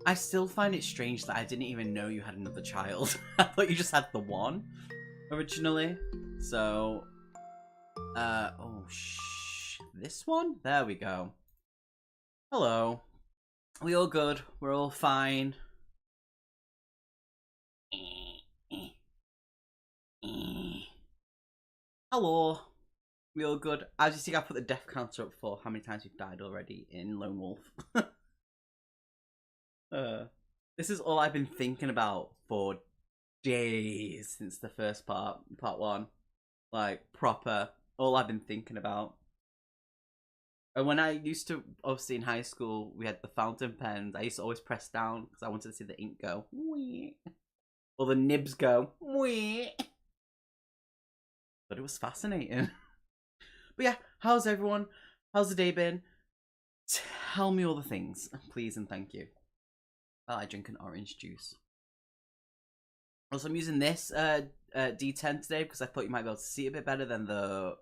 I still find it strange that I didn't even know you had another child. I thought you just had the one originally. So, this one? There we go. Hello. We all good? We're all fine. Hello. We all good? As you see, I put the death counter up for how many times we've died already in Lone Wolf. This is all I've been thinking about for days since the first part 1. Like, proper, all I've been thinking about. And when I used to, obviously in high school, we had the fountain pens. I used to always press down because I wanted to see the ink go. Wee. Or the nibs go. Wee. But it was fascinating. But yeah, how's everyone? How's the day been? Tell me all the things, please and thank you. I like drinking orange juice. Also, I'm using this D10 today because I thought you might be able to see it a bit better than the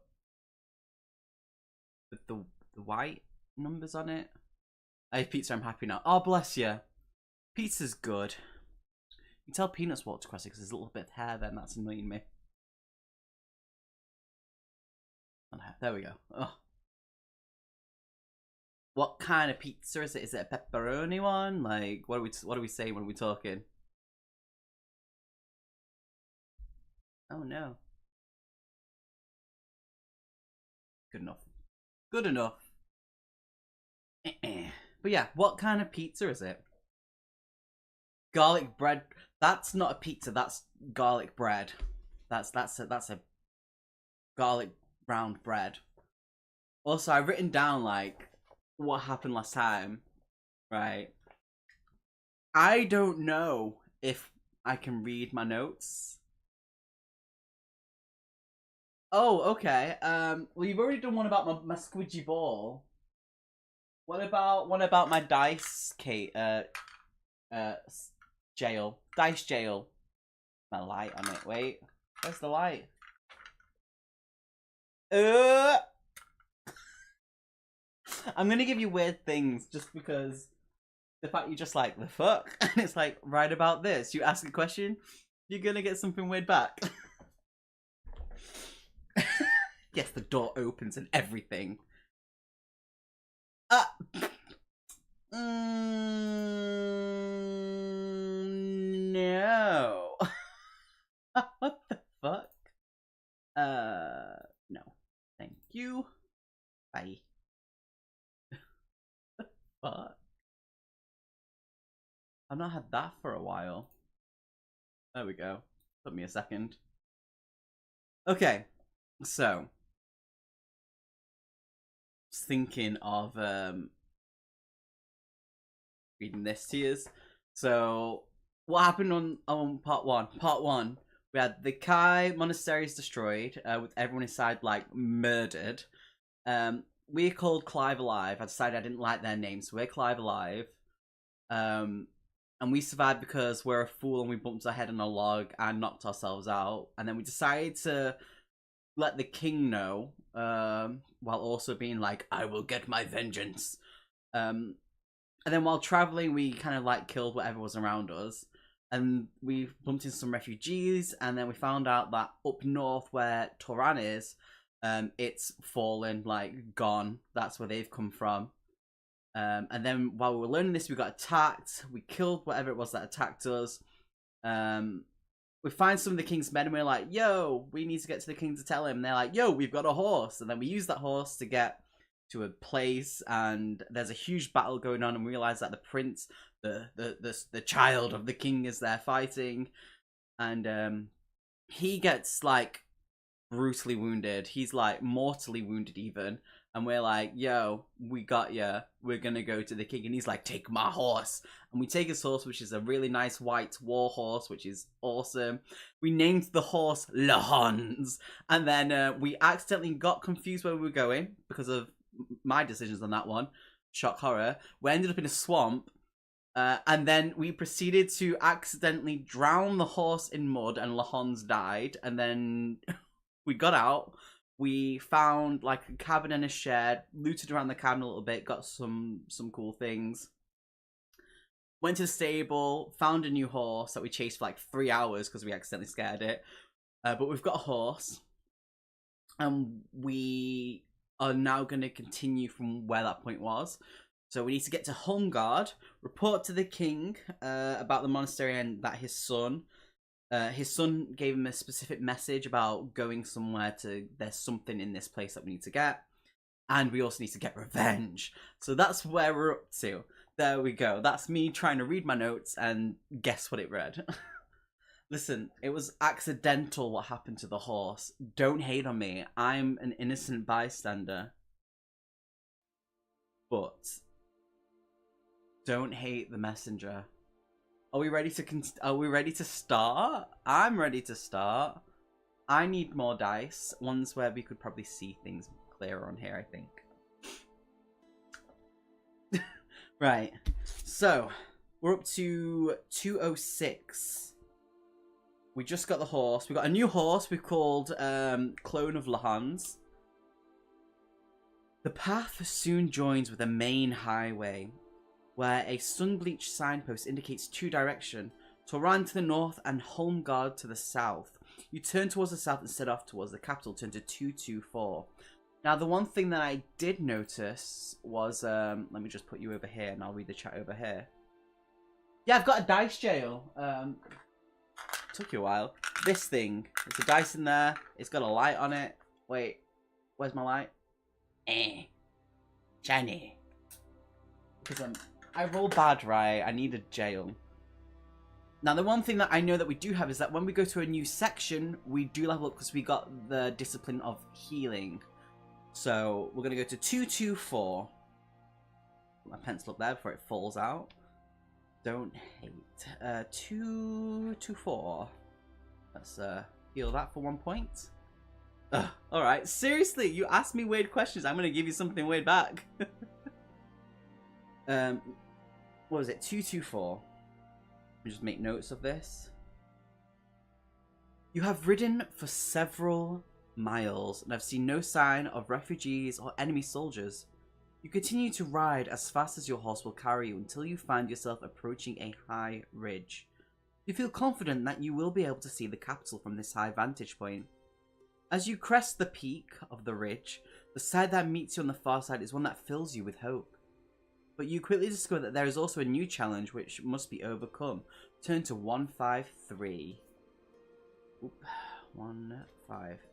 white numbers on it. Hey, pizza, I'm happy now. Oh, bless you. Pizza's good. You can tell Peanut's walked across it because there's a little bit of hair there and that's annoying me. There we go. Oh. What kind of pizza is it? Is it a pepperoni one? Like, what are we saying when we're talking? Oh no. Good enough. Good enough. But yeah, what kind of pizza is it? Garlic bread. That's not a pizza. That's garlic bread. That's a garlic brown bread. Also, I've written down like what happened last time, right? I don't know if I can read my notes. Oh, okay. Well, you've already done one about my squidgy ball. What about my dice, Kate? Jail. Dice jail. My light on it. Wait, where's the light? I'm gonna give you weird things just because the fact you just like the fuck, and it's like right about this. You ask a question, you're gonna get something weird back. Yes, the door opens and everything. No. What the fuck? No. Thank you. Bye. Fuck. I've not had that for a while. There we go. Took me a second. Okay, so thinking of reading this to you. So what happened on part 1? Part 1, we had the Kai monasteries destroyed, with everyone inside like murdered. We called Clive alive. I decided I didn't like their names, so we're Clive alive. And we survived because we're a fool and we bumped our head on a log and knocked ourselves out. And then we decided to let the king know, while also being like, I will get my vengeance. And then while traveling, we kind of like killed whatever was around us. And we bumped into some refugees, and then we found out that up north where Toran is, it's fallen, like gone. That's where they've come from. And then while we were learning this, we got attacked. We killed whatever it was that attacked us. We find some of the king's men and we're like, yo, we need to get to the king to tell him. And they're like, yo, we've got a horse. And then we use that horse to get to a place, and there's a huge battle going on, and we realize that the prince, the child of the king, is there fighting. And he gets like brutally wounded. He's like mortally wounded even. And we're like, yo, we got ya. We're gonna go to the king. And he's like, take my horse. And we take his horse, which is a really nice white war horse, which is awesome. We named the horse Le Hans. And then we accidentally got confused where we were going because of my decisions on that one. Shock horror. We ended up in a swamp. And then we proceeded to accidentally drown the horse in mud, and Le Hans died. And then we got out. We found like a cabin and a shed, looted around the cabin a little bit, got some cool things. Went to the stable, found a new horse that we chased for like 3 hours because we accidentally scared it. But we've got a horse, and we are now going to continue from where that point was. So we need to get to Holmgard, report to the king about the monastery and that his son gave him a specific message about going somewhere to, there's something in this place that we need to get. And we also need to get revenge. So that's where we're up to. There we go. That's me trying to read my notes and guess what it read. Listen, it was accidental what happened to the horse. Don't hate on me. I'm an innocent bystander. But don't hate the messenger. Are we ready to start? I'm ready to start. I need more dice. Ones where we could probably see things clearer on here, I think. Right. So, we're up to 206. We just got the horse. We got a new horse we've called Clone of Lahans. The path soon joins with a main highway, where a sun-bleached signpost indicates 2 directions, Toran to the north and Holmgard to the south. You turn towards the south and set off towards the capital, turn to 224. Now, the one thing that I did notice was, let me just put you over here and I'll read the chat over here. Yeah, I've got a dice jail. Took you a while. This thing, there's a dice in there. It's got a light on it. Wait, where's my light? Shiny. Because I roll bad, right? I need a jail. Now, the one thing that I know that we do have is that when we go to a new section, we do level up because we got the discipline of healing. So, we're going to go to 224. Put my pencil up there before it falls out. Don't hate. 224. Let's heal that for 1 point. Alright, seriously, you asked me weird questions. I'm going to give you something weird back. What was it? 224. Let me just make notes of this. You have ridden for several miles and have seen no sign of refugees or enemy soldiers. You continue to ride as fast as your horse will carry you until you find yourself approaching a high ridge. You feel confident that you will be able to see the capital from this high vantage point. As you crest the peak of the ridge, the side that meets you on the far side is one that fills you with hope. But you quickly discover that there is also a new challenge which must be overcome. Turn to 153. Oop, 153.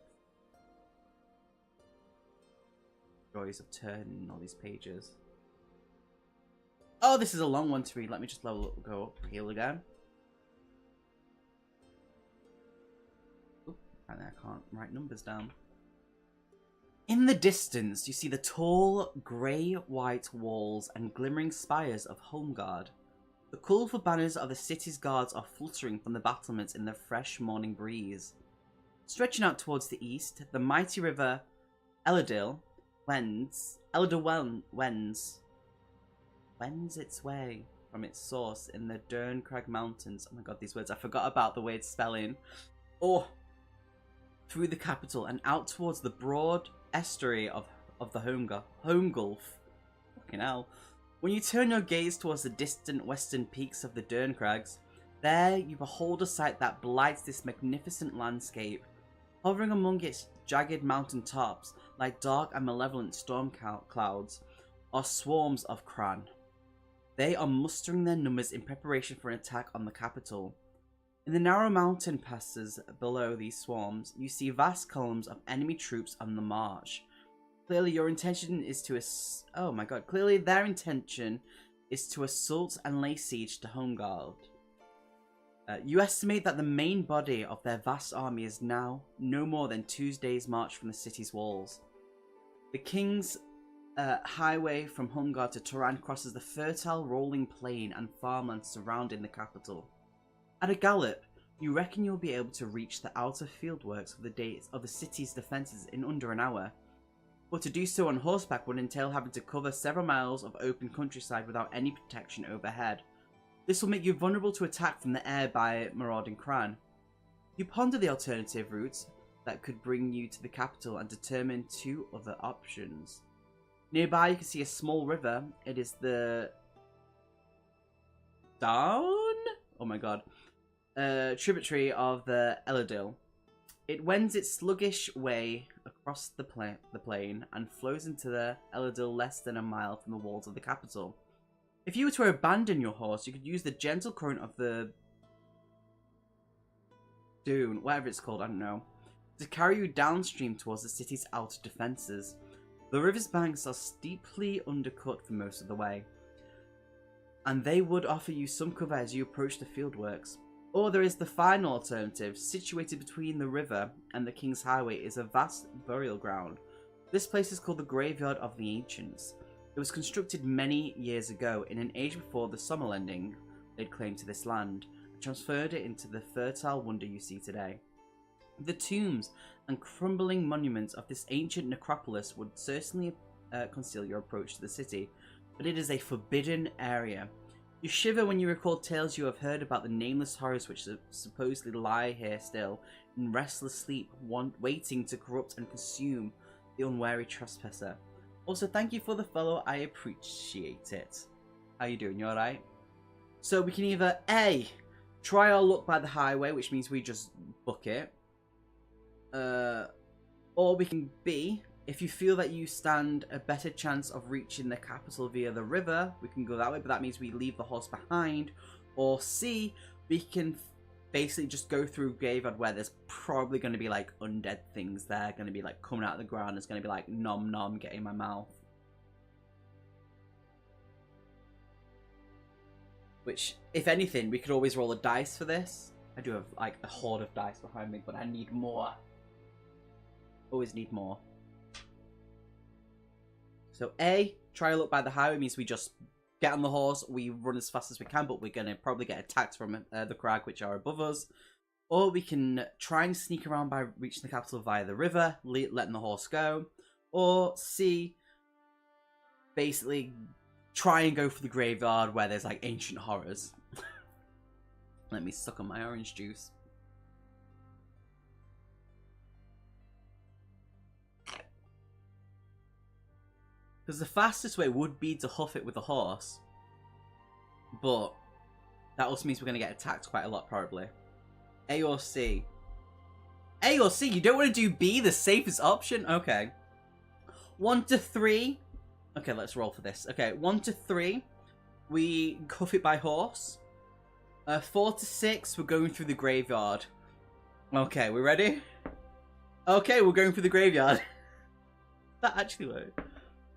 Joys of turning all these pages. Oh, this is a long one to read. Let me just go up, heal again. Oop, apparently I can't write numbers down. In the distance, you see the tall, grey-white walls and glimmering spires of Holmgard. The colourful banners of the city's guards are fluttering from the battlements in the fresh morning breeze. Stretching out towards the east, the mighty river Eldil wends its way from its source in the Derncrag Mountains. Oh my god, these words. I forgot about the weird spelling. Or through the capital and out towards the broad estuary of the Home Gulf. Fucking hell. When you turn your gaze towards the distant western peaks of the Derncrags, there you behold a sight that blights this magnificent landscape. Hovering among its jagged mountain tops, like dark and malevolent storm clouds, are swarms of Cran. They are mustering their numbers in preparation for an attack on the capital. In the narrow mountain passes below these swarms, you see vast columns of enemy troops on the march. Clearly, your intention is to Clearly, their intention is to assault and lay siege to Holmgard. You estimate that the main body of their vast army is now no more than 2 days' march from the city's walls. The king's highway from Holmgard to Toran crosses the fertile rolling plain and farmland surrounding the capital. At a gallop, you reckon you'll be able to reach the outer fieldworks of the city's defences in under an hour. But to do so on horseback would entail having to cover several miles of open countryside without any protection overhead. This will make you vulnerable to attack from the air by marauding Cran. You ponder the alternative routes that could bring you to the capital and determine 2 other options. Nearby you can see a small river. It is the down. Oh my god. Tributary of the Elidil. It wends its sluggish way across the plain and flows into the Elidil less than a mile from the walls of the capital. If you were to abandon your horse, you could use the gentle current of the dune, whatever it's called, I don't know, to carry you downstream towards the city's outer defences. The river's banks are steeply undercut for most of the way, and they would offer you some cover as you approach the fieldworks. Or there is the final alternative. Situated between the river and the King's Highway is a vast burial ground. This place is called the Graveyard of the Ancients. It was constructed many years ago, in an age before the Summerlending laid claim to this land, and transferred it into the fertile wonder you see today. The tombs and crumbling monuments of this ancient necropolis would certainly conceal your approach to the city, but it is a forbidden area. You shiver when you recall tales you have heard about the nameless horrors which supposedly lie here still, in restless sleep, waiting to corrupt and consume the unwary trespasser. Also, thank you for the follow, I appreciate it. How you doing, you alright? So we can either A, try our luck by the highway, which means we just book it. Or we can B, if you feel that you stand a better chance of reaching the capital via the river, we can go that way, but that means we leave the horse behind. Or C, we can basically just go through Graveyard where there's probably going to be like undead things there, going to be like coming out of the ground, it's going to be like nom nom get in my mouth. Which, if anything, we could always roll a dice for this. I do have like a horde of dice behind me, but I need more. Always need more. So A, try a look by the highway means we just get on the horse, we run as fast as we can, but we're going to probably get attacked from the crag which are above us. Or we can try and sneak around by reaching the capital via the river, letting the horse go. Or C, basically try and go for the graveyard where there's like ancient horrors. Let me suck on my orange juice. Because the fastest way would be to huff it with a horse. But that also means we're going to get attacked quite a lot, probably. A or C? A or C? You don't want to do B, the safest option? Okay. 1 to 3. Okay, let's roll for this. Okay, 1 to 3. We huff it by horse. 4 to 6, we're going through the graveyard. Okay, we ready? Okay, we're going through the graveyard. That actually worked.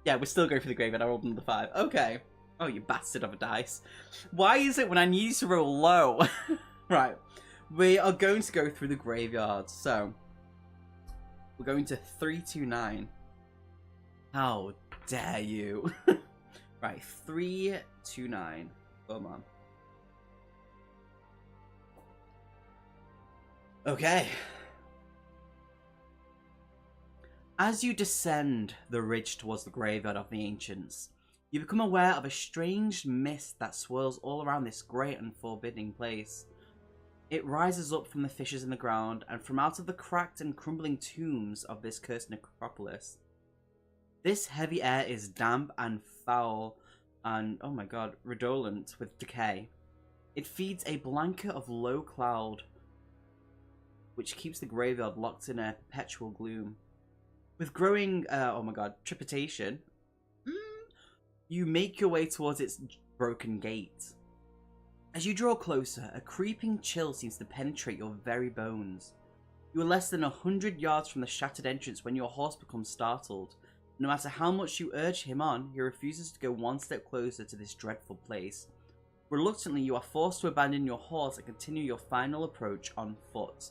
Yeah, we're still going for the graveyard. I rolled another 5. Okay. Oh, you bastard of a dice. Why is it when I need you to roll low? Right. We are going to go through the graveyard. So, we're going to 329. How dare you? Right, 329. Come on. Okay. As you descend the ridge towards the Graveyard of the Ancients, you become aware of a strange mist that swirls all around this great and forbidding place. It rises up from the fissures in the ground and from out of the cracked and crumbling tombs of this cursed necropolis. This heavy air is damp and foul and, oh my god, redolent with decay. It feeds a blanket of low cloud, which keeps the graveyard locked in a perpetual gloom. With growing, oh my god, trepidation, you make your way towards its broken gate. As you draw closer, a creeping chill seems to penetrate your very bones. You are less than 100 yards from the shattered entrance when your horse becomes startled. No matter how much you urge him on, he refuses to go one step closer to this dreadful place. Reluctantly, you are forced to abandon your horse and continue your final approach on foot.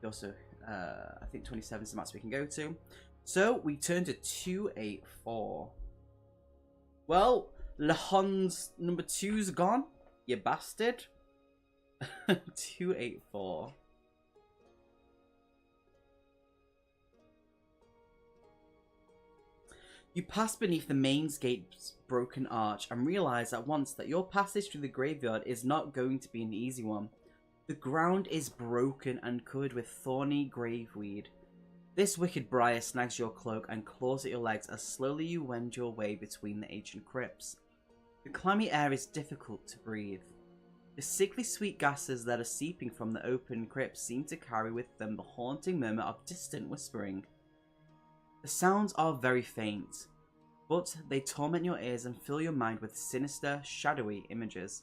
You also, I think 27 is the max we can go to. So, we turn to 284. Well, Lehon's number 2's gone, you bastard. 284. You pass beneath the main gate's broken arch and realise at once that your passage through the graveyard is not going to be an easy one. The ground is broken and covered with thorny graveweed. This wicked briar snags your cloak and claws at your legs as slowly you wend your way between the ancient crypts. The clammy air is difficult to breathe. The sickly sweet gases that are seeping from the open crypts seem to carry with them the haunting murmur of distant whispering. The sounds are very faint, but they torment your ears and fill your mind with sinister, shadowy images.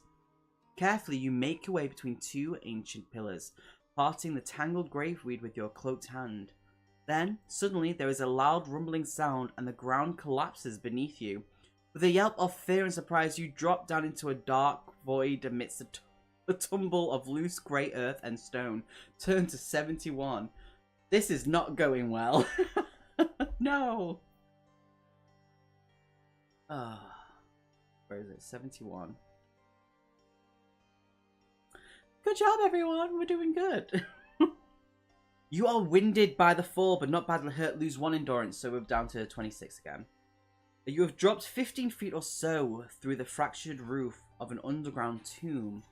Carefully, you make your way between two ancient pillars, parting the tangled graveweed with your cloaked hand. Then, suddenly, there is a loud rumbling sound and the ground collapses beneath you. With a yelp of fear and surprise, you drop down into a dark void amidst a tumble of loose grey earth and stone. Turn to 71. This is not going well. No! Where is it? 71. Good job, everyone. We're doing good. You are winded by the fall, but not badly hurt. Lose 1 endurance, so we're down to 26 again. You have dropped 15 feet or so through the fractured roof of an underground tomb.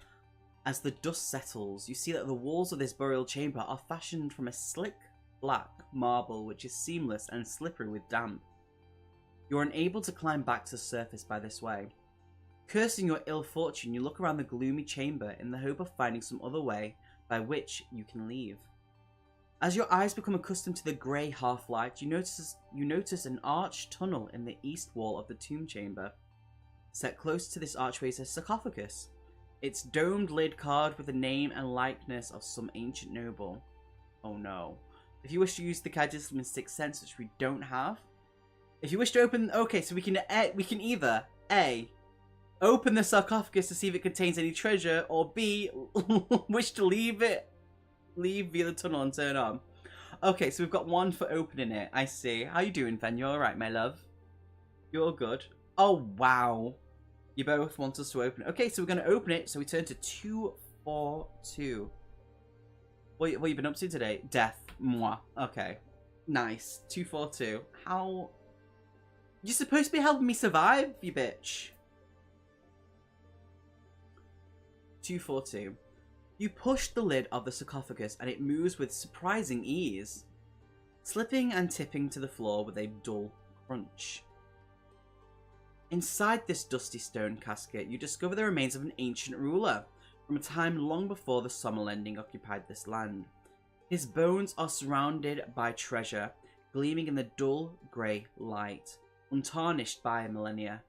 As the dust settles, you see that the walls of this burial chamber are fashioned from a slick black marble which is seamless and slippery with damp. You are unable to climb back to the surface by this way. Cursing your ill fortune, you look around the gloomy chamber in the hope of finding some other way by which you can leave. As your eyes become accustomed to the grey half-light, you notice an arched tunnel in the east wall of the tomb chamber. Set close to this archway is a sarcophagus, its domed lid carved with the name and likeness of some ancient noble. Oh no. If you wish to use the Kydisselman's sixth sense, which we don't have. If you wish to open... Okay, so we can either A, open the sarcophagus to see if it contains any treasure, or B, wish to leave via the tunnel and turn on. Okay, so we've got 1 for opening it. I see. How you doing, Fen? You alright, my love? You're good. Oh, wow. You both want us to open it. Okay, so we're going to open it. So we turn to 242. What have you been up to today? Death. Mwah. Okay. Nice. 242. How... You're supposed to be helping me survive, you bitch. 242. You push the lid of the sarcophagus and it moves with surprising ease, slipping and tipping to the floor with a dull crunch. Inside this dusty stone casket, you discover the remains of an ancient ruler from a time long before the Sommerlending occupied this land. His bones are surrounded by treasure, gleaming in the dull grey light, untarnished by millennia.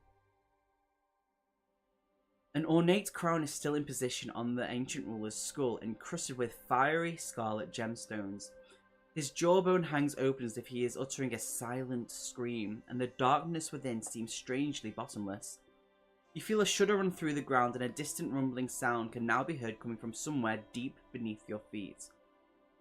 An ornate crown is still in position on the ancient ruler's skull, encrusted with fiery scarlet gemstones. His jawbone hangs open as if he is uttering a silent scream, and the darkness within seems strangely bottomless. You feel a shudder run through the ground, and a distant rumbling sound can now be heard coming from somewhere deep beneath your feet.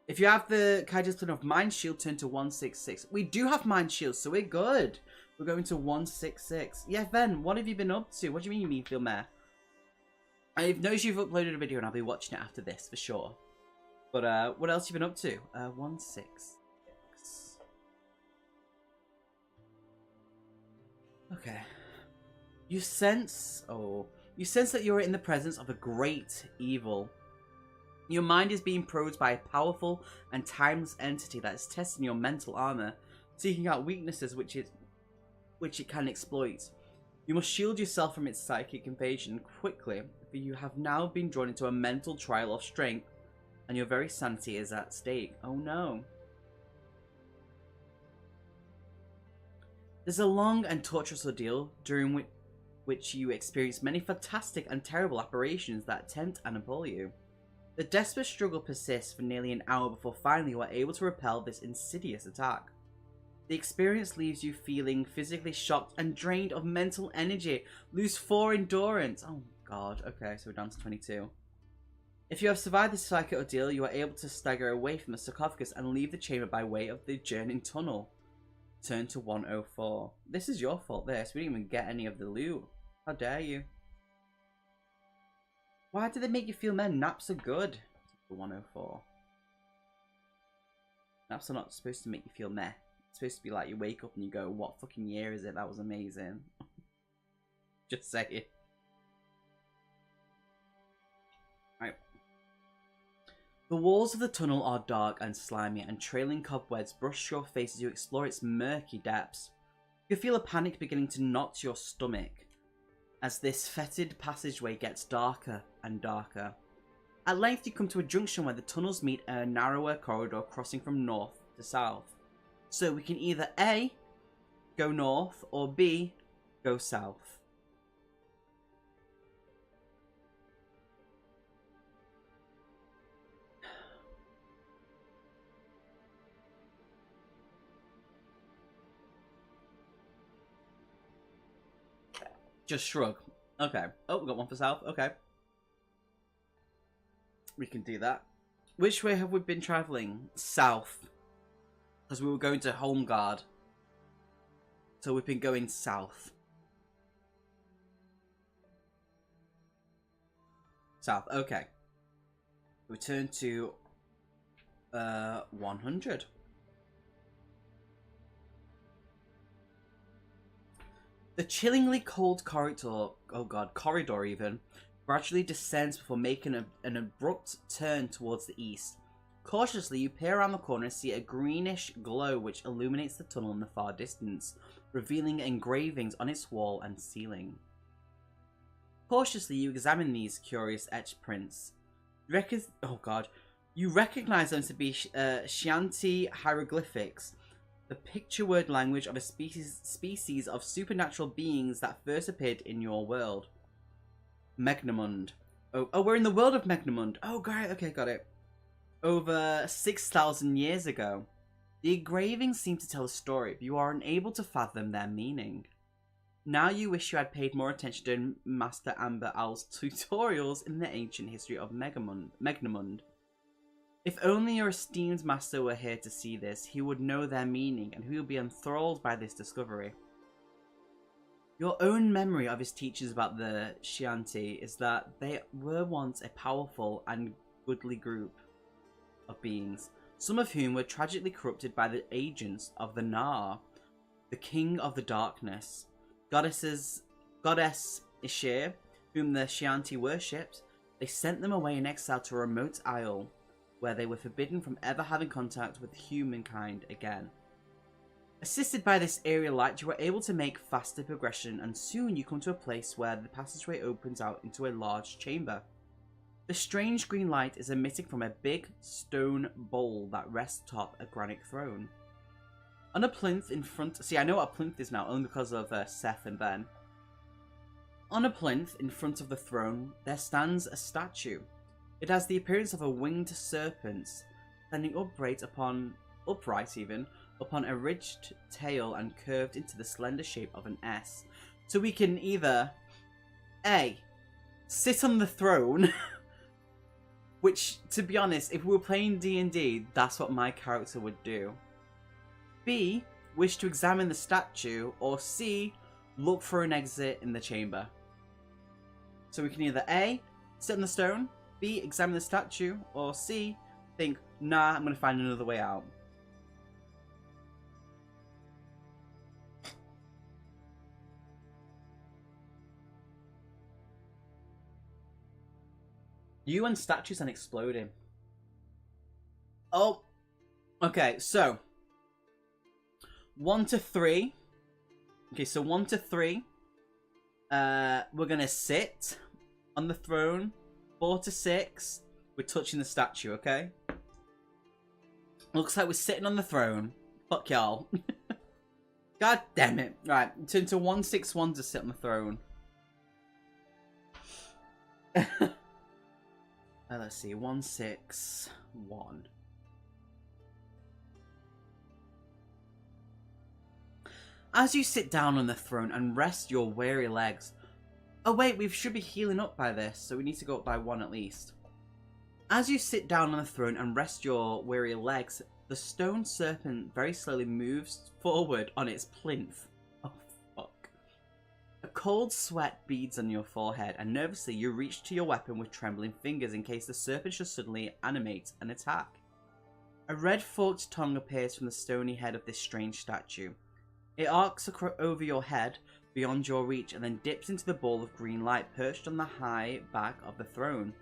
If you have the Kydisselman of Mind Shield, turn to 166. We do have Mind Shield, so we're good. We're going to 166. Yeah, Ben, what have you been up to? What do you mean feel meh? I've noticed you've uploaded a video and I'll be watching it after this for sure. But what else have you been up to? 166. Okay. You sense that you're in the presence of a great evil. Your mind is being probed by a powerful and timeless entity that is testing your mental armor, seeking out weaknesses which it can exploit. You must shield yourself from its psychic invasion quickly, for you have now been drawn into a mental trial of strength, and your very sanity is at stake. Oh no. There's a long and torturous ordeal, during which you experience many fantastic and terrible apparitions that tempt and appall you. The desperate struggle persists for nearly an hour before finally you are able to repel this insidious attack. The experience leaves you feeling physically shocked and drained of mental energy. Lose 4 endurance. Oh god, okay, so we're down to 22. If you have survived this psychic ordeal, you are able to stagger away from the sarcophagus and leave the chamber by way of the adjoining tunnel. Turn to 104. This is your fault, this. We didn't even get any of the loot. How dare you? Why do they make you feel meh? Naps are good. 104. Naps are not supposed to make you feel meh. It's supposed to be like you wake up and you go, what fucking year is it? That was amazing. Just say it. Right. The walls of the tunnel are dark and slimy, and trailing cobwebs brush your face as you explore its murky depths. You feel a panic beginning to knot your stomach as this fetid passageway gets darker and darker. At length you come to a junction where the tunnels meet a narrower corridor crossing from north to south. So we can either A, go north, or B, go south. Just shrug. Okay. Oh, we got one for south. Okay. We can do that. Which way have we been travelling? South. Because we were going to Homeguard. So we've been going south. South. Okay. Return to 100. The chillingly cold corridor, corridor even, gradually descends before making an abrupt turn towards the east. Cautiously, you peer around the corner and see a greenish glow which illuminates the tunnel in the far distance, revealing engravings on its wall and ceiling. Cautiously, you examine these curious etched prints. You recognize them to be Shanti hieroglyphics, the picture word language of a species of supernatural beings that first appeared in your world. Megnamund. Oh, we're in the world of Megnamund. Oh, great. Okay, got it. Over 6,000 years ago. The engravings seem to tell a story, but you are unable to fathom their meaning. Now you wish you had paid more attention to Master Amber Owl's tutorials in the ancient history of Megnamund. If only your esteemed master were here to see this, he would know their meaning, and he would be enthralled by this discovery. Your own memory of his teachings about the Shanti is that they were once a powerful and goodly group of beings, some of whom were tragically corrupted by the agents of the Nar, the king of the darkness. Goddess Ishir, whom the Shanti worshipped, they sent them away in exile to a remote isle, where they were forbidden from ever having contact with humankind again. Assisted by this aerial light, you are able to make faster progression, and soon you come to a place where the passageway opens out into a large chamber. The strange green light is emitting from a big stone bowl that rests atop a granite throne. On a plinth in front... See, I know what a plinth is now, only because of Seth and Ben. On a plinth in front of the throne, there stands a statue. It has the appearance of a winged serpent, standing upright upon a ridged tail and curved into the slender shape of an S. So we can either A, sit on the throne, which, to be honest, if we were playing D&D, that's what my character would do. B, wish to examine the statue, or C, look for an exit in the chamber. So we can either A, sit on the stone, B, examine the statue, or C, think, nah, I'm going to find another way out. You and statues and exploding. Oh, okay, so 1 to 3. Okay, so 1 to 3. We're gonna sit on the throne. 4 to 6. We're touching the statue, okay? Looks like we're sitting on the throne. Fuck y'all. God damn it. Right, turn to 161 to sit on the throne. Let's see, 161. As you sit down on the throne and rest your weary legs... Oh wait, we should be healing up by this, so we need to go up by 1 at least. As you sit down on the throne and rest your weary legs, the stone serpent very slowly moves forward on its plinth. Oh fuck. A cold sweat beads on your forehead, and nervously you reach to your weapon with trembling fingers in case the serpent should suddenly animate and attack. A red forked tongue appears from the stony head of this strange statue. It arcs over your head, beyond your reach, and then dips into the ball of green light perched on the high back of the throne.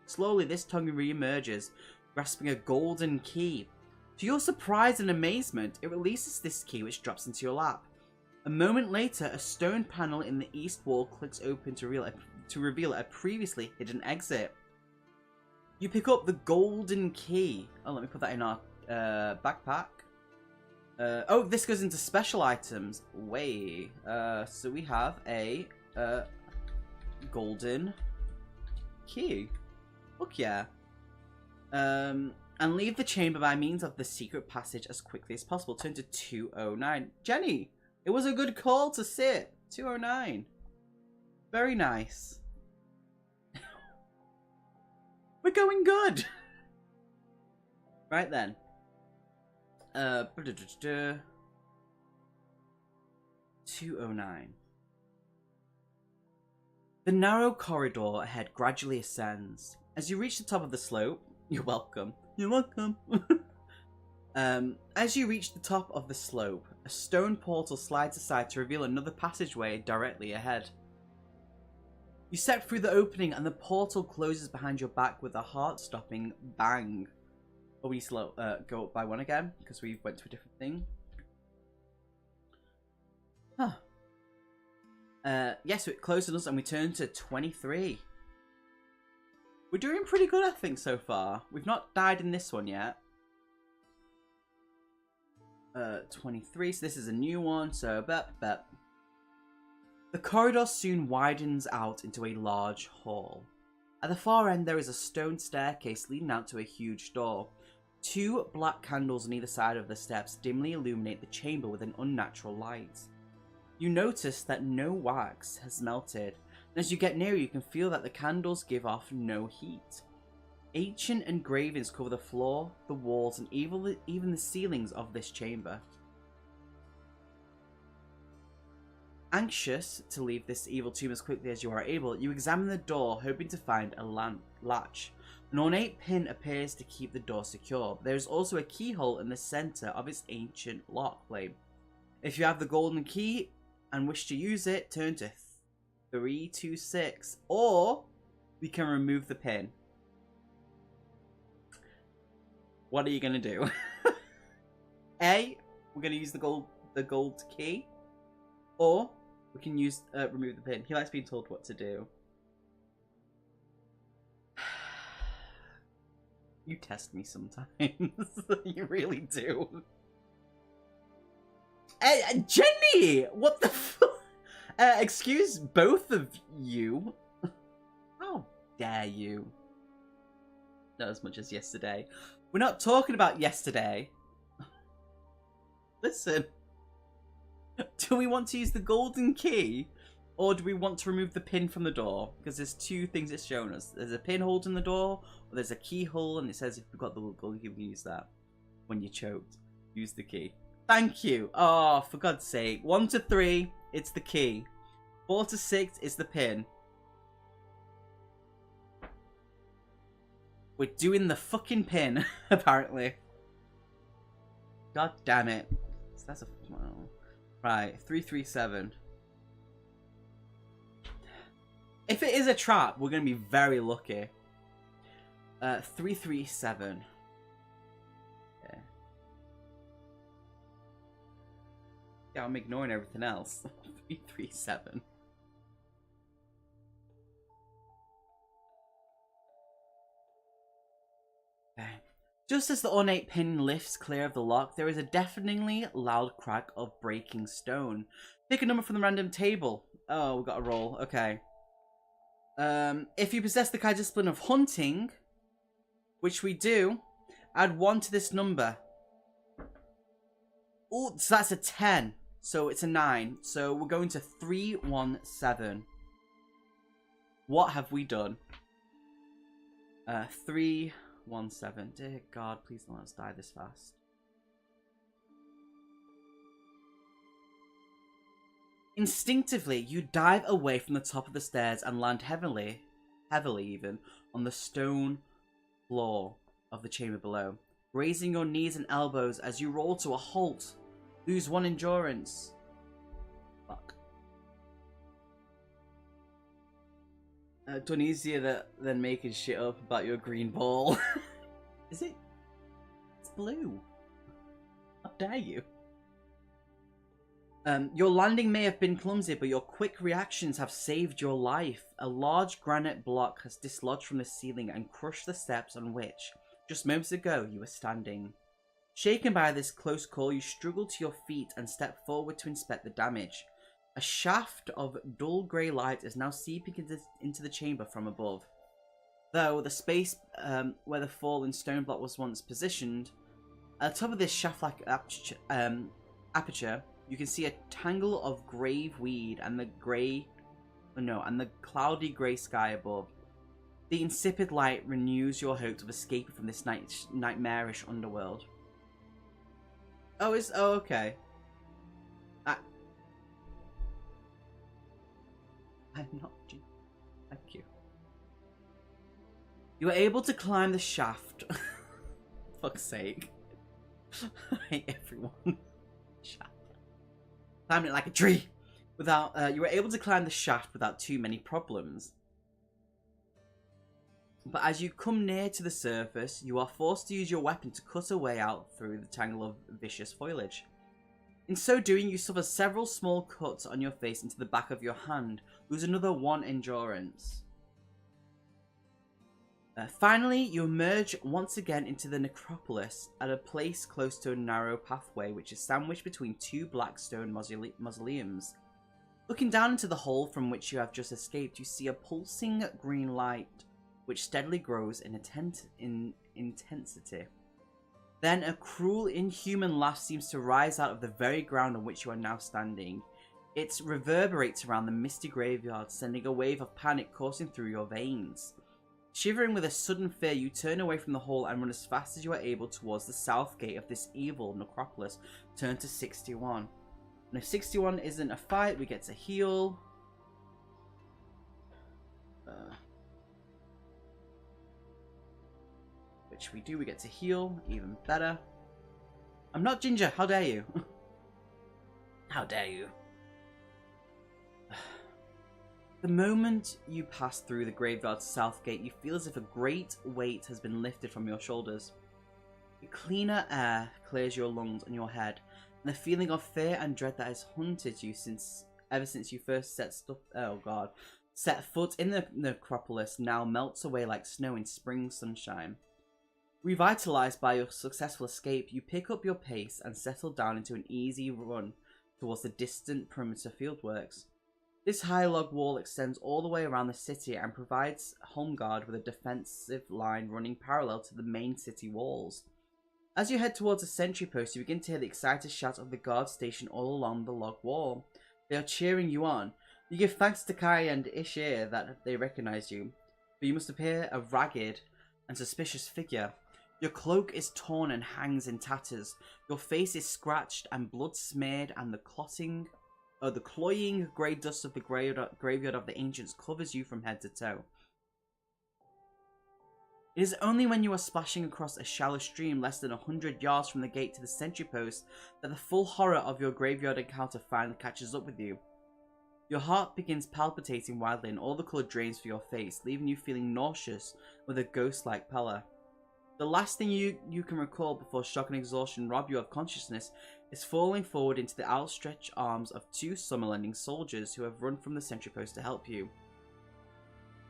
Slowly, this tongue re-emerges, grasping a golden key. To your surprise and amazement, it releases this key which drops into your lap. A moment later, a stone panel in the east wall clicks open to reveal a previously hidden exit. You pick up the golden key. Oh, let me put that in our backpack. Oh, this goes into special items. Wait. So we have a golden key. Fuck yeah. And leave the chamber by means of the secret passage as quickly as possible. Turn to 209. Jenny, it was a good call to sit. 209. Very nice. We're going good. Right then. 209. The narrow corridor ahead gradually ascends. As you reach the top of the slope, you're welcome. You're welcome. As you reach the top of the slope, a stone portal slides aside to reveal another passageway directly ahead. You step through the opening and the portal closes behind your back with a heart-stopping bang. Oh, we need to go up by one again because we went to a different thing. Huh. Yeah, so it closes us and we turn to 23. We're doing pretty good, I think, so far. We've not died in this one yet. 23, so this is a new one, so bet. The corridor soon widens out into a large hall. At the far end, there is a stone staircase leading out to a huge door. 2 black candles on either side of the steps dimly illuminate the chamber with an unnatural light. You notice that no wax has melted, and as you get nearer, you can feel that the candles give off no heat. Ancient engravings cover the floor, the walls, and even the ceilings of this chamber. Anxious to leave this evil tomb as quickly as you are able, you examine the door, hoping to find a latch. An ornate pin appears to keep the door secure. There is also a keyhole in the center of its ancient lock plate. If you have the golden key and wish to use it, turn to 326, or we can remove the pin. What are you gonna do? A, we're gonna use the gold key, or we can use remove the pin. He likes being told what to do. You test me sometimes. You really do. Jenny! What the fuck? Excuse both of you. How dare you? Not as much as yesterday. We're not talking about yesterday. Listen. Do we want to use the golden key? Or do we want to remove the pin from the door? Because there's 2 things it's shown us. There's a pin holding the door, or there's a keyhole, and it says if we've got the golden key, we can use that. When you're choked, use the key. Thank you. Oh, for God's sake. 1 to 3, it's the key. 4 to 6 is the pin. We're doing the fucking pin, apparently. God damn it. So that's a... Well, right, 337. If it is a trap, we're going to be very lucky. 337. Okay. Yeah, I'm ignoring everything else. 337. Okay. Just as the ornate pin lifts clear of the lock, there is a deafeningly loud crack of breaking stone. Pick a number from the random table. Oh, we got a roll. Okay. If you possess the kind discipline of hunting, which we do, add 1 to this number. Oh, so that's a 10. So it's a 9. So we're going to 317. What have we done? 317. Dear God, please don't let us die this fast. Instinctively, you dive away from the top of the stairs and land heavily even, on the stone floor of the chamber below. Raising your knees and elbows as you roll to a halt. Lose 1 endurance. Fuck. Done easier than making shit up about your green ball. Is it? It's blue. How dare you? Your landing may have been clumsy, but your quick reactions have saved your life. A large granite block has dislodged from the ceiling and crushed the steps on which, just moments ago, you were standing. Shaken by this close call, you struggle to your feet and step forward to inspect the damage. A shaft of dull grey light is now seeping into the chamber from above. Though the space where the fallen stone block was once positioned, at the top of this shaft-like aperture, you can see a tangle of grave weed and the cloudy grey sky above. The insipid light renews your hopes of escaping from this nightmarish underworld. Oh, okay. I'm not. Thank you. You are able to climb the shaft. Fuck's sake. I hate everyone. Shaft. Climbing it like a tree. You were able to climb the shaft without too many problems. But as you come near to the surface, you are forced to use your weapon to cut a way out through the tangle of vicious foliage. In so doing, you suffer several small cuts on your face into the back of your hand. Lose another 1 endurance. Finally, you emerge once again into the necropolis at a place close to a narrow pathway which is sandwiched between 2 black stone mausoleums. Looking down into the hole from which you have just escaped, you see a pulsing green light which steadily grows in intensity. Then a cruel, inhuman laugh seems to rise out of the very ground on which you are now standing. It reverberates around the misty graveyard, sending a wave of panic coursing through your veins. Shivering with a sudden fear, you turn away from the hole and run as fast as you are able towards the south gate of this evil necropolis. Turn to 61. And if 61 isn't a fight, we get to heal. Which we do, we get to heal, even better. I'm not Ginger, how dare you? How dare you? The moment you pass through the graveyard's south gate, you feel as if a great weight has been lifted from your shoulders. Cleaner air clears your lungs and your head, and the feeling of fear and dread that has haunted you ever since you first set foot in the necropolis now melts away like snow in spring sunshine. Revitalized by your successful escape, you pick up your pace and settle down into an easy run towards the distant perimeter fieldworks. This high log wall extends all the way around the city and provides Homeguard with a defensive line running parallel to the main city walls. As you head towards the sentry post, you begin to hear the excited shout of the guard stationed all along the log wall. They are cheering you on. You give thanks to Kai and Ishir that they recognize you, but you must appear a ragged and suspicious figure. Your cloak is torn and hangs in tatters. Your face is scratched and blood smeared, and the cloying grey dust of the graveyard of the ancients covers you from head to toe. It is only when you are splashing across a shallow stream less than 100 yards from the gate to the sentry post that the full horror of your graveyard encounter finally catches up with you. Your heart begins palpitating wildly and all the colour drains from your face, leaving you feeling nauseous with a ghost-like pallor. The last thing you can recall before shock and exhaustion rob you of consciousness is falling forward into the outstretched arms of 2 summer-lending soldiers who have run from the sentry post to help you.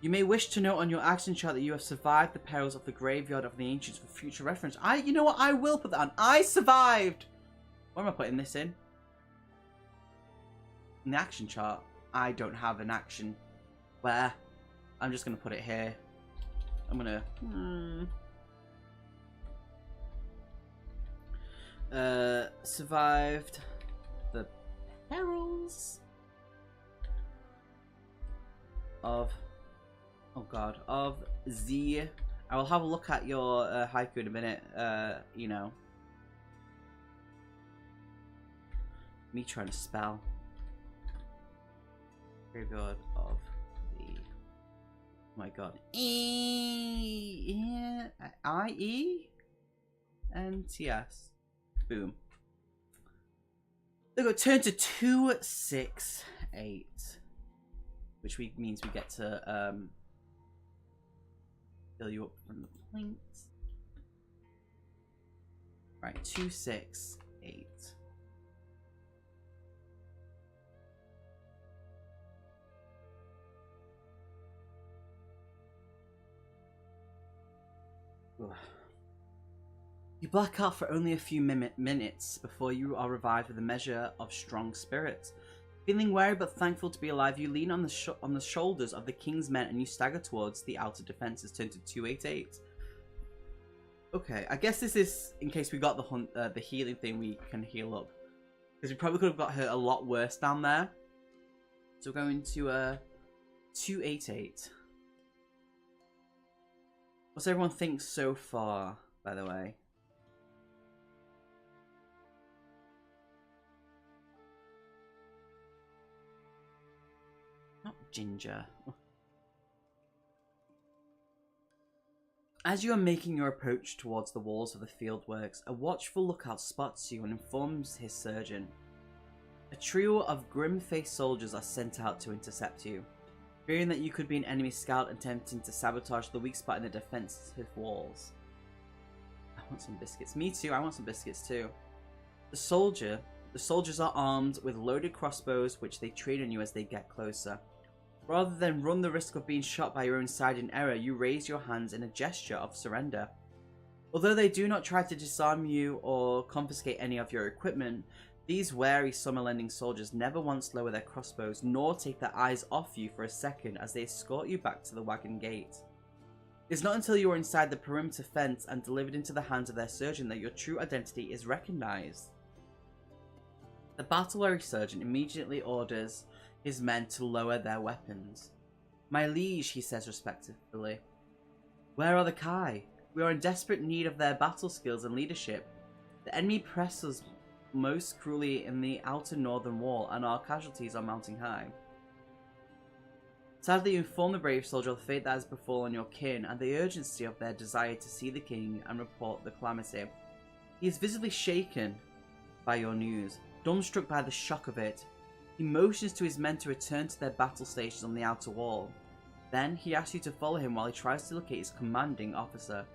You may wish to note on your action chart that you have survived the perils of the graveyard of the ancients for future reference. You know what? I will put that on. I survived! Where am I putting this in? In the action chart. I don't have an action. Where? I'm just going to put it here. I'm going to... survived the perils of... Oh god, of Z. I will have a look at your haiku in a minute, you know. Me trying to spell. Graveyard of the... Oh my god. I-E-N-T-S. Boom. Look, turn to 268. Which means we get to, fill you up from the points. Right, 268. You black out for only a few minutes before you are revived with a measure of strong spirit. Feeling wary but thankful to be alive, you lean on the shoulders of the king's men and you stagger towards the outer defences. Turn to 288. Okay, I guess this is in case we got the healing thing. We can heal up because we probably could have got hurt a lot worse down there. So we're going to 288. What's everyone think so far, by the way? Not ginger. As you are making your approach towards the walls of the fieldworks, a watchful lookout spots you and informs his surgeon. A trio of grim-faced soldiers are sent out to intercept you, fearing that you could be an enemy scout attempting to sabotage the weak spot in the defensive walls. I want some biscuits. Me too, I want some biscuits too. The soldiers are armed with loaded crossbows which they train on you as they get closer. Rather than run the risk of being shot by your own side in error, you raise your hands in a gesture of surrender. Although they do not try to disarm you or confiscate any of your equipment, these wary summer-lending soldiers never once lower their crossbows nor take their eyes off you for a second as they escort you back to the wagon gate. It is not until you are inside the perimeter fence and delivered into the hands of their surgeon that your true identity is recognized. The battle-weary surgeon immediately orders his men to lower their weapons. "My liege," he says respectfully, "where are the Kai? We are in desperate need of their battle skills and leadership. The enemy press us most cruelly in the outer northern wall, and our casualties are mounting high." Sadly, you inform the brave soldier of the fate that has befallen your kin, and the urgency of their desire to see the king and report the calamity. He is visibly shaken by your news, dumbstruck by the shock of it. He motions to his men to return to their battle stations on the outer wall. Then, he asks you to follow him while he tries to locate his commanding officer.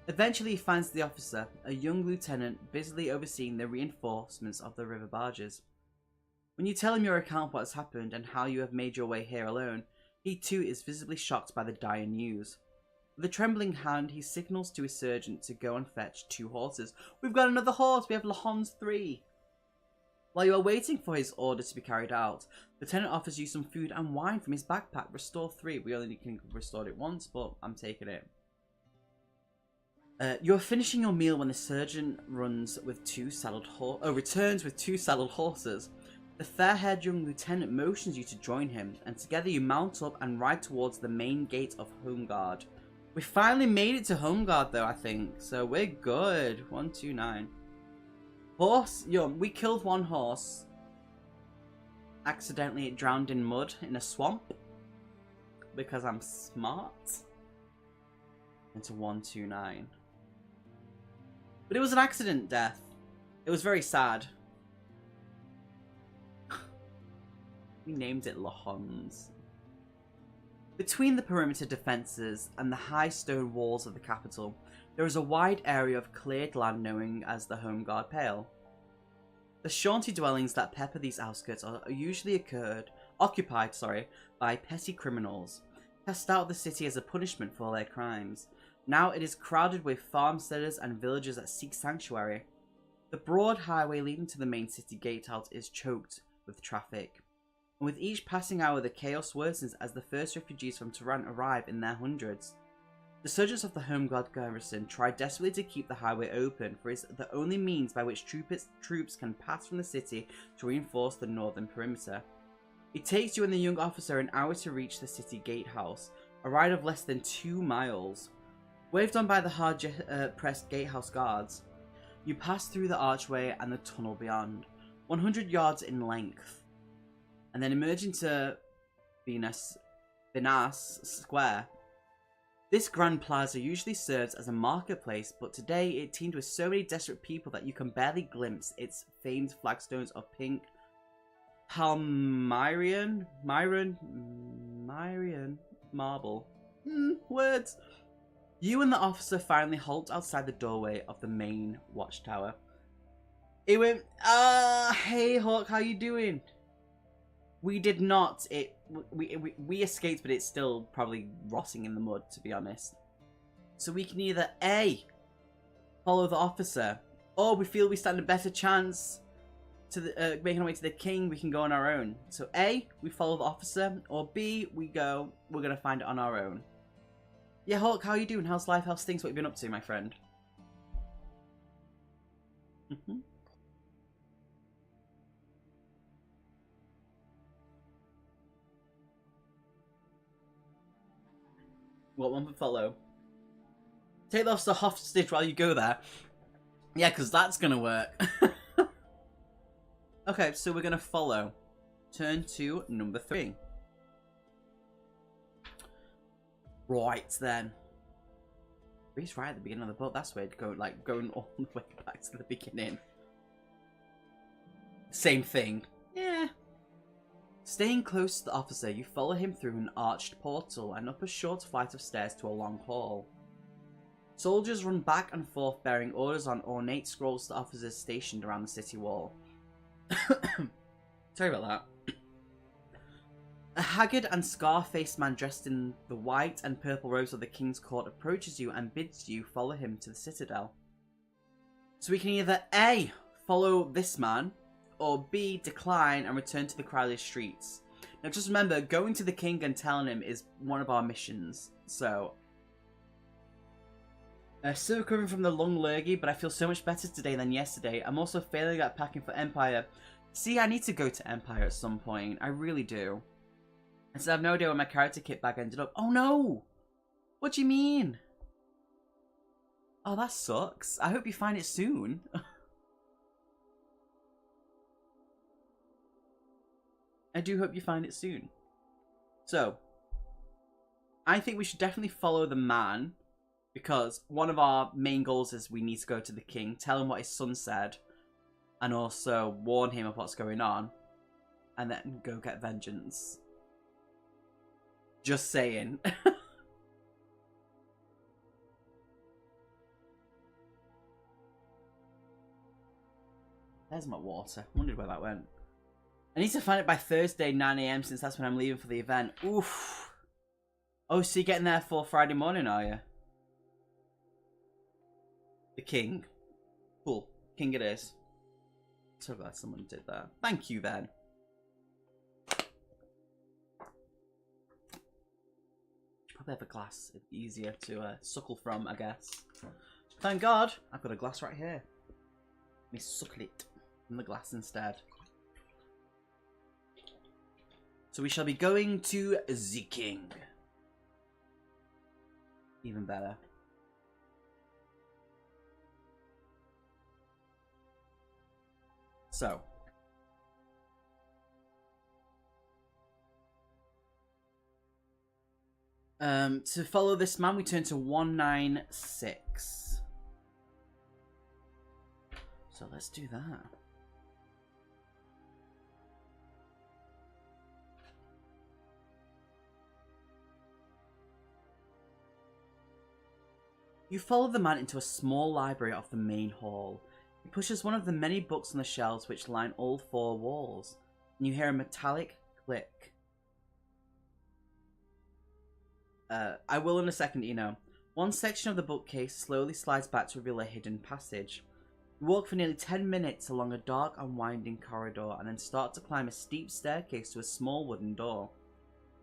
Eventually, he finds the officer, a young lieutenant, busily overseeing the reinforcements of the river barges. When you tell him your account of what has happened and how you have made your way here alone, he too is visibly shocked by the dire news. With a trembling hand, he signals to his surgeon to go and fetch 2 horses. We've got another horse! We have Lahon's 3! While you are waiting for his order to be carried out, the lieutenant offers you some food and wine from his backpack. Restore 3. We only can restore it once, but I'm taking it. You are finishing your meal when the surgeon returns with 2 saddled horses. The fair-haired young lieutenant motions you to join him, and together you mount up and ride towards the main gate of Homeguard. We finally made it to Homeguard though, I think, so we're good. 129. Horse, we killed 1 horse. Accidentally it drowned in mud in a swamp. Because I'm smart. Into 129. But it was an accident death. It was very sad. We named it Lahon's. Between the perimeter defences and the high stone walls of the capital, there is a wide area of cleared land known as the Homeguard Pale. The shanty dwellings that pepper these outskirts are usually occupied by petty criminals, cast out of the city as a punishment for their crimes. Now it is crowded with farmsteaders and villagers that seek sanctuary. The broad highway leading to the main city gatehouse is choked with traffic, and with each passing hour the chaos worsens as the first refugees from Tehran arrive in their hundreds. The soldiers of the Homeguard garrison try desperately to keep the highway open, for it is the only means by which troops can pass from the city to reinforce the northern perimeter. It takes you and the young officer an hour to reach the city gatehouse, a ride of less than 2 miles. Waved on by the hard-pressed gatehouse guards, you pass through the archway and the tunnel beyond, 100 yards in length, and then emerge into Venus Square. This grand plaza usually serves as a marketplace, but today it teemed with so many desperate people that you can barely glimpse its famed flagstones of pink Palmyrean marble. Words. You and the officer finally halt outside the doorway of the main watchtower. It went, hey Hawk, how you doing? We did not. We escaped, but it's still probably rotting in the mud, to be honest. So we can either A, follow the officer. Or we feel we stand a better chance to making our way to the king, we can go on our own. So A, we follow the officer, or B, we're gonna find it on our own. Yeah, Hulk, how are you doing? How's life? How's things? What have you been up to, my friend? What one for follow? Take the officer hostage while you go there. Yeah, because that's gonna work. Okay, so we're gonna follow. Turn to number 3. Right then. He's right at the beginning of the book. That's weird. Going all the way back to the beginning. Same thing. Yeah. Staying close to the officer, you follow him through an arched portal and up a short flight of stairs to a long hall. Soldiers run back and forth bearing orders on ornate scrolls to officers stationed around the city wall. Sorry about that. A haggard and scar-faced man dressed in the white and purple robes of the king's court approaches you and bids you follow him to the citadel. So we can either A, follow this man, or B, decline and return to the crowded streets. Now just remember, going to the king and telling him is one of our missions. So, still recovering from the long lurgy, but I feel so much better today than yesterday. I'm also failing at packing for Empire. See, I need to go to Empire at some point. I really do. I still have no idea where my character kit bag ended up. Oh no! What do you mean? Oh, that sucks. I hope you find it soon. I do hope you find it soon. So, I think we should definitely follow the man, because one of our main goals is we need to go to the king, tell him what his son said, and also warn him of what's going on, and then go get vengeance. Just saying. There's my water. I wondered where that went. I need to find it by Thursday, 9 AM, since that's when I'm leaving for the event. Oof. Oh, so you're getting there for Friday morning, are you? The king. Cool. King it is. So glad someone did that. Thank you, then. Probably have a glass. It's easier to suckle from, I guess. Thank God, I've got a glass right here. Let me suckle it from the glass instead. So we shall be going to the king. Even better. So. To follow this man, we turn to 196. So let's do that. You follow the man into a small library off the main hall. He pushes one of the many books on the shelves which line all 4 walls, and you hear a metallic click. I will in a second, you know. One section of the bookcase slowly slides back to reveal a hidden passage. You walk for nearly 10 minutes along a dark and winding corridor and then start to climb a steep staircase to a small wooden door.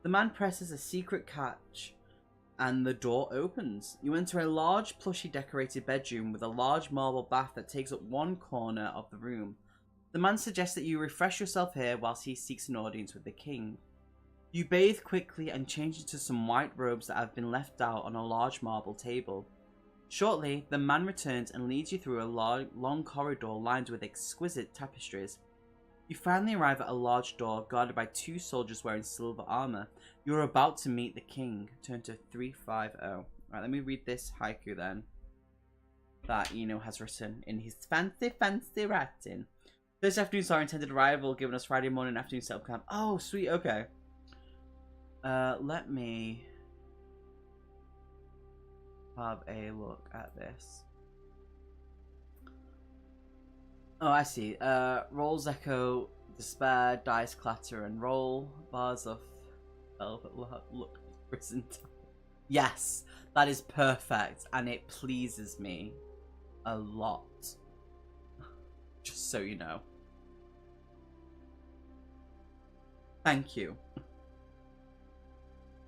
The man presses a secret catch and the door opens. You enter a large, plushly decorated bedroom with a large marble bath that takes up one corner of the room. The man suggests that you refresh yourself here whilst he seeks an audience with the king. You bathe quickly and change into some white robes that have been left out on a large marble table. Shortly, the man returns and leads you through a long corridor lined with exquisite tapestries. You finally arrive at a large door guarded by 2 soldiers wearing silver armor. You are about to meet the king. Turn to 350. Right, let me read this haiku then. That Eno has written in his fancy writing. This afternoon's our intended arrival, giving us Friday morning and afternoon setup camp. Oh, sweet, okay. Let me have a look at this. Oh, I see. Rolls echo, despair, dice clatter and roll. Bars of velvet look risen. Yes, that is perfect, and it pleases me a lot. Just so you know. Thank you.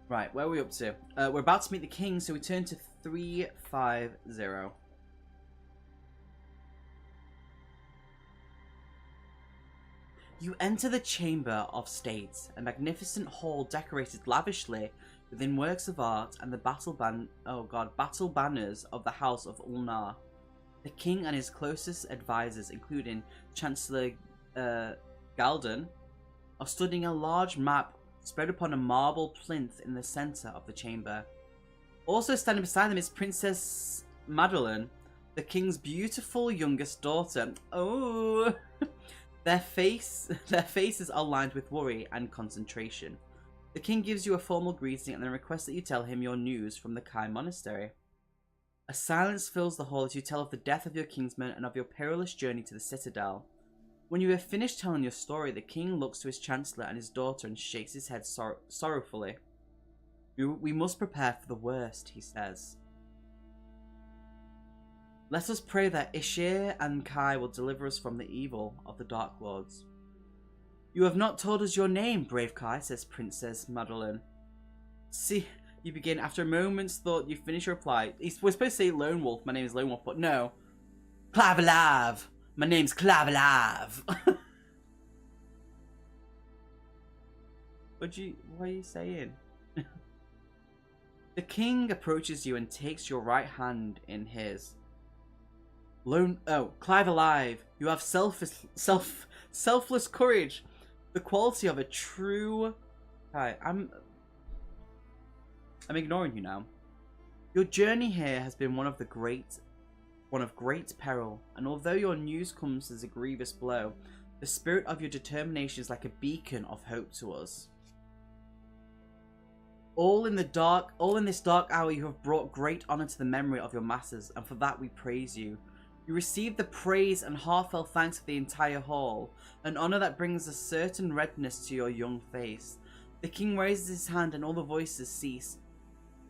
Right, where are we up to? We're about to meet the king, so we turn to 350. You enter the Chamber of State, a magnificent hall decorated lavishly within works of art and the battle banners of the House of Ulnar. The king and his closest advisors, including Chancellor Galden, are studying a large map spread upon a marble plinth in the centre of the chamber. Also standing beside them is Princess Madeline, the king's beautiful youngest daughter. Oh! Their faces are lined with worry and concentration. The king gives you a formal greeting and then requests that you tell him your news from the Kai Monastery. A silence fills the hall as you tell of the death of your kinsman and of your perilous journey to the citadel. When you have finished telling your story, the king looks to his chancellor and his daughter and shakes his head sorrowfully. We must prepare for the worst, he says. Let us pray that Ishir and Kai will deliver us from the evil of the Dark Lords. You have not told us your name, brave Kai, says Princess Madeline. See, you begin. After a moment's thought, you finish your reply. We're supposed to say Lone Wolf, my name is Lone Wolf, but no. Clavelav! My name's Clavelav! What are you saying? The king approaches you and takes your right hand in his. Clive alive! You have selfless courage, the quality of a true. Hi, I'm ignoring you now. Your journey here has been one of great peril, and although your news comes as a grievous blow, the spirit of your determination is like a beacon of hope to us. All in this dark hour, you have brought great honor to the memory of your masters, and for that we praise you. You receive the praise and heartfelt thanks of the entire hall, an honor that brings a certain redness to your young face. The king raises his hand and all the voices cease.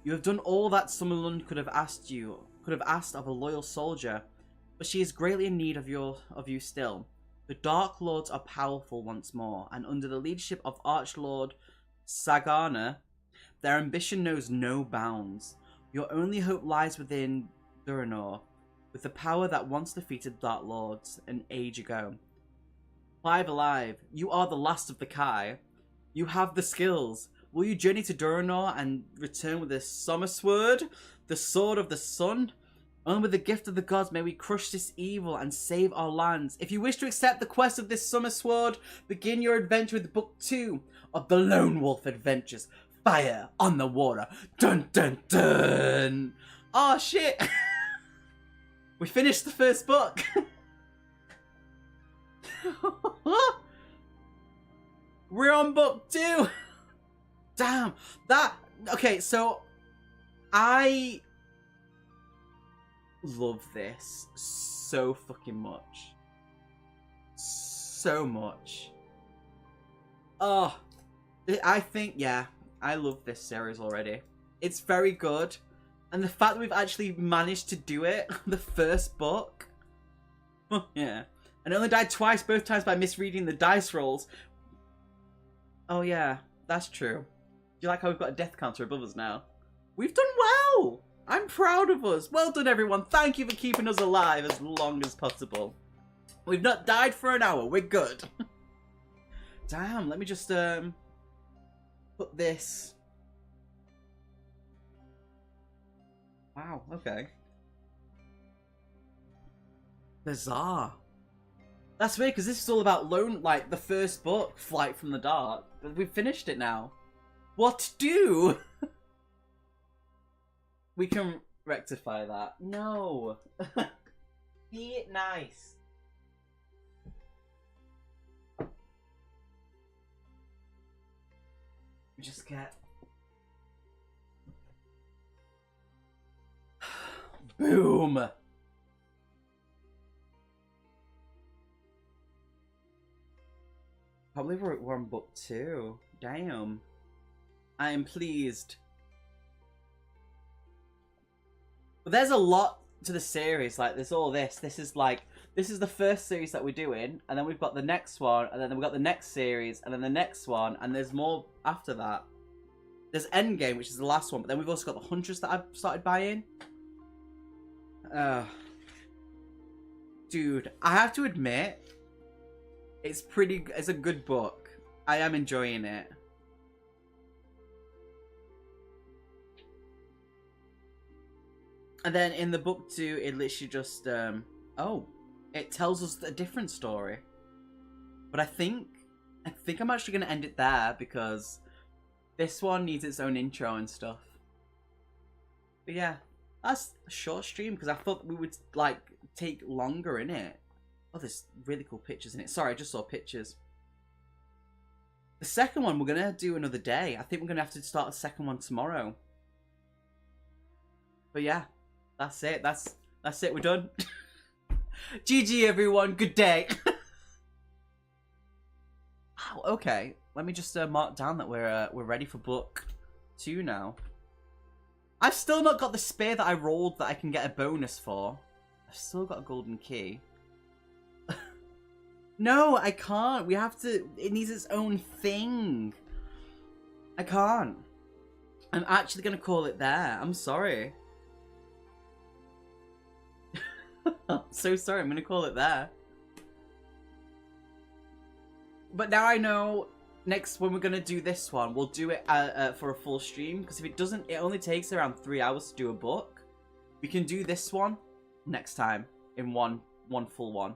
You have done all that Summerlund could have asked of a loyal soldier, but she is greatly in need of you still. The Dark Lords are powerful once more, and under the leadership of Archlord Sagana, their ambition knows no bounds. Your only hope lies within Duranor, with the power that once defeated Dark Lords an age ago. Clive alive, you are the last of the Kai. You have the skills. Will you journey to Duranor and return with the Summersword, the Sword of the Sun? Only with the gift of the gods may we crush this evil and save our lands. If you wish to accept the quest of this Summersword, begin your adventure with Book 2 of the Lone Wolf Adventures. Fire on the water. Dun dun dun! Oh shit! We finished the first book! We're on book 2! Damn! Okay, so I love this so fucking much. So much. Oh, I think, yeah, I love this series already. It's very good. And the fact that we've actually managed to do it, the first book. Yeah. And I only died twice, both times by misreading the dice rolls. Oh yeah, that's true. Do you like how we've got a death counter above us now? We've done well! I'm proud of us. Well done, everyone. Thank you for keeping us alive as long as possible. We've not died for an hour. We're good. Damn, let me just put this. Wow, okay. Bizarre. That's weird, because this is all about the first book, Flight from the Dark. But we've finished it now. What to do? We can rectify that. No. Be nice. We just get... Boom! I believe we're on book 2. Damn. I am pleased. But there's a lot to the series, like there's all this. This is the first series that we're doing, and then we've got the next one, and then we've got the next series, and then the next one, and there's more after that. There's Endgame, which is the last one, but then we've also got the Huntress that I've started buying. Dude, I have to admit, it's a good book. I am enjoying it. And then in the book too, it literally just, it tells us a different story. But I think I'm actually going to end it there because this one needs its own intro and stuff. But yeah, that's a short stream because I thought we would, like, take longer in it. Oh, there's really cool pictures in it. Sorry, I just saw pictures. The second one, we're going to do another day. I think we're going to have to start a second one tomorrow. But yeah, that's it. That's it. We're done. GG, everyone. Good day. Wow, okay. Let me just mark down that we're ready for book 2 now. I've still not got the spear that I rolled that I can get a bonus for. I've still got a golden key. No, I can't. We have to... It needs its own thing. I can't. I'm actually going to call it there. I'm sorry. I'm so sorry. I'm going to call it there. But now I know next when we're going to do this one, we'll do it for a full stream. Because if it doesn't... It only takes around 3 hours to do a book. We can do this one next time in one full one.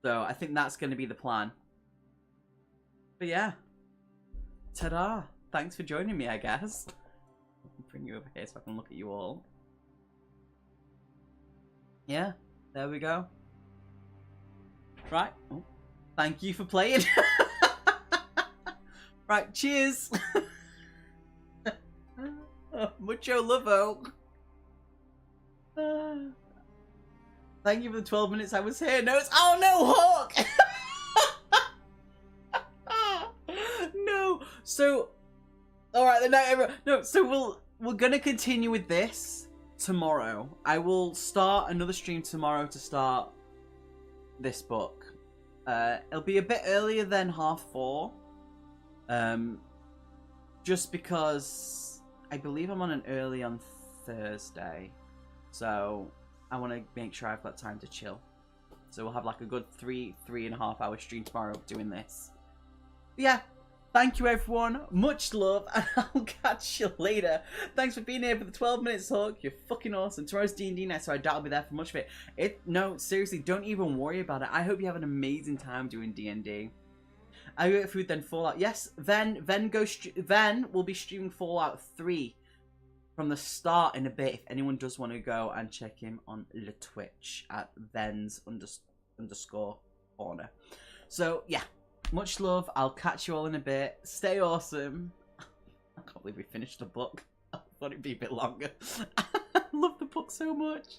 So I think that's going to be the plan. But yeah. Ta-da. Thanks for joining me, I guess. I'll bring you over here so I can look at you all. Yeah. There we go. Right. Oh, thank you for playing. Right. Cheers. Mucho lovo. Thank you for the 12 minutes I was here. No, it's... Oh, no, Hawk! No. So... Alright, then, everyone... No, so we're gonna continue with this tomorrow. I will start another stream tomorrow to start this book. It'll be a bit earlier than 4:30. Just because I believe I'm on an early on Thursday. So... I want to make sure I've got time to chill. So we'll have like a good 3.5 hour stream tomorrow doing this. But yeah, thank you everyone. Much love, and I'll catch you later. Thanks for being here for the 12 minutes, Hawk. You're fucking awesome. Tomorrow's D&D night, so I doubt I'll be there for much of it. No, seriously, don't even worry about it. I hope you have an amazing time doing D&D. I go get food, then Fallout. Yes, Ven will be streaming Fallout 3. From the start in a bit, if anyone does want to go and check him on the Twitch at Vens_corner. So, yeah. Much love. I'll catch you all in a bit. Stay awesome. I can't believe we finished the book. I thought it'd be a bit longer. I love the book so much.